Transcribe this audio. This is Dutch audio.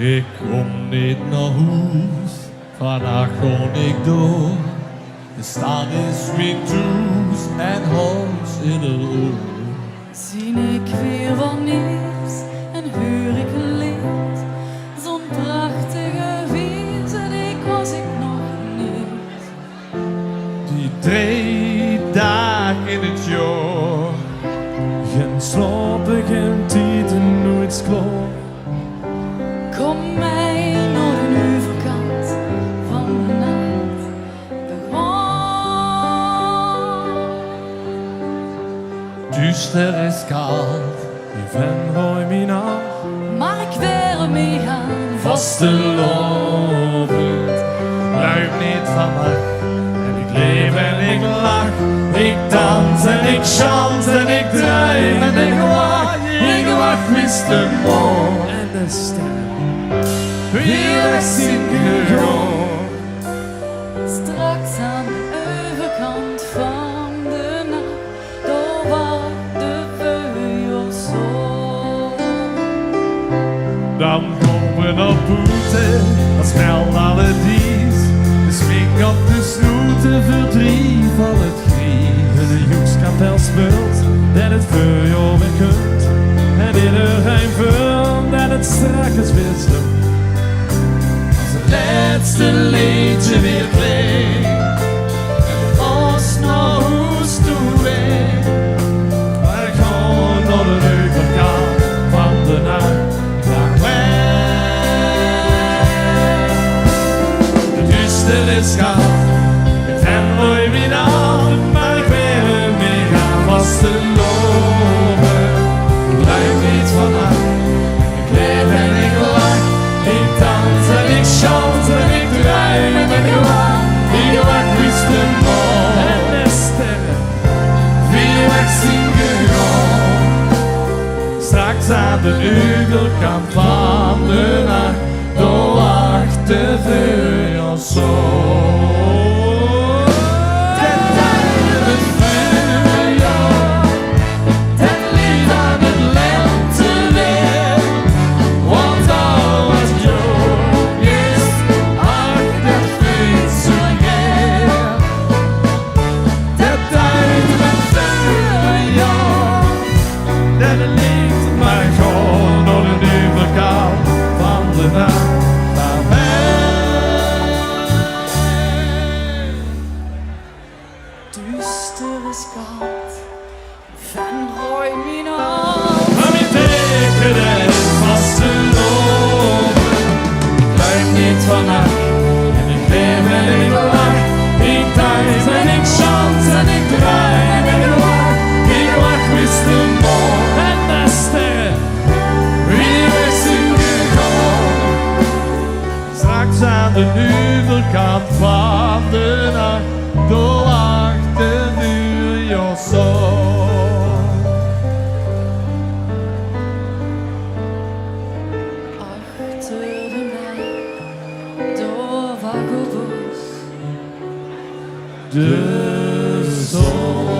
Ik kom niet naar huis, vandaag kon ik door. De stad is weer toes en hoos in het oor. Zie ik weer wat nieuws en huur ik een lied. Zo'n prachtige wijze, die was ik nog niet. Die 3 dagen in het jaar. Geen slapen, geen tijd en nooit klaar. Kom mij naar de overkant van de nacht. We gaan. Duister is koud. Die van rooi me naar. Maar ik wil mee gaan. Vastelovend, luid niet van nacht. En ik leef en ik lach. Ik dans en ik chant en ik draai en ik wacht. Ik wacht wist de morgen. En de sterren. Weer zien gegaan. Straks aan de overkant van de nacht. Daar wacht de veuilzon. Dan komen we naar buiten, dan smelt alle dies. De swing op de sloten verdriet van het gries. De joekskapel speelt, dat het vuur weer kunt. En iedereen vult, dat het strak is wisselt. Als het laatste liedje weer klinkt. En ons naar huis toe weer. Maar ik ga naar de overkant van de nacht. Naar weg. De duister is koud. Ik ben mooi weer aan. Maar ik wil mee gaan vasteloven. Blijf niet vannacht. Ik leef en ik lach. Ik dans en ik chant en ik draai en ik wacht. Ik wacht wist de morgen. En de sterren. Weer weg zien gegaan. Straks aan de overkant van de nacht. Daar wacht de veuilzon. Dat tijd het vuurjaar. Dat lied aan het lenteweer. Want al wat jong is, ach, dat weet zo geer. Dat tijd het vuurjaar. Dat lied maar gewoon door de overkant van de nacht. Naar mij. Duister is koud, van rooi me naar. Maar wie tekenen is vasteloven. Ik blijf niet vannacht en ik leef en ik lach. Ik dans en ik chant en ik draai en ik wacht. Ik wacht wist de morgen. En de sterren. Weer is ingegaan. Straks aan de overkant van de nacht. Door achter vuurjaszon. Achter de mij, door Waggelbos. De zon.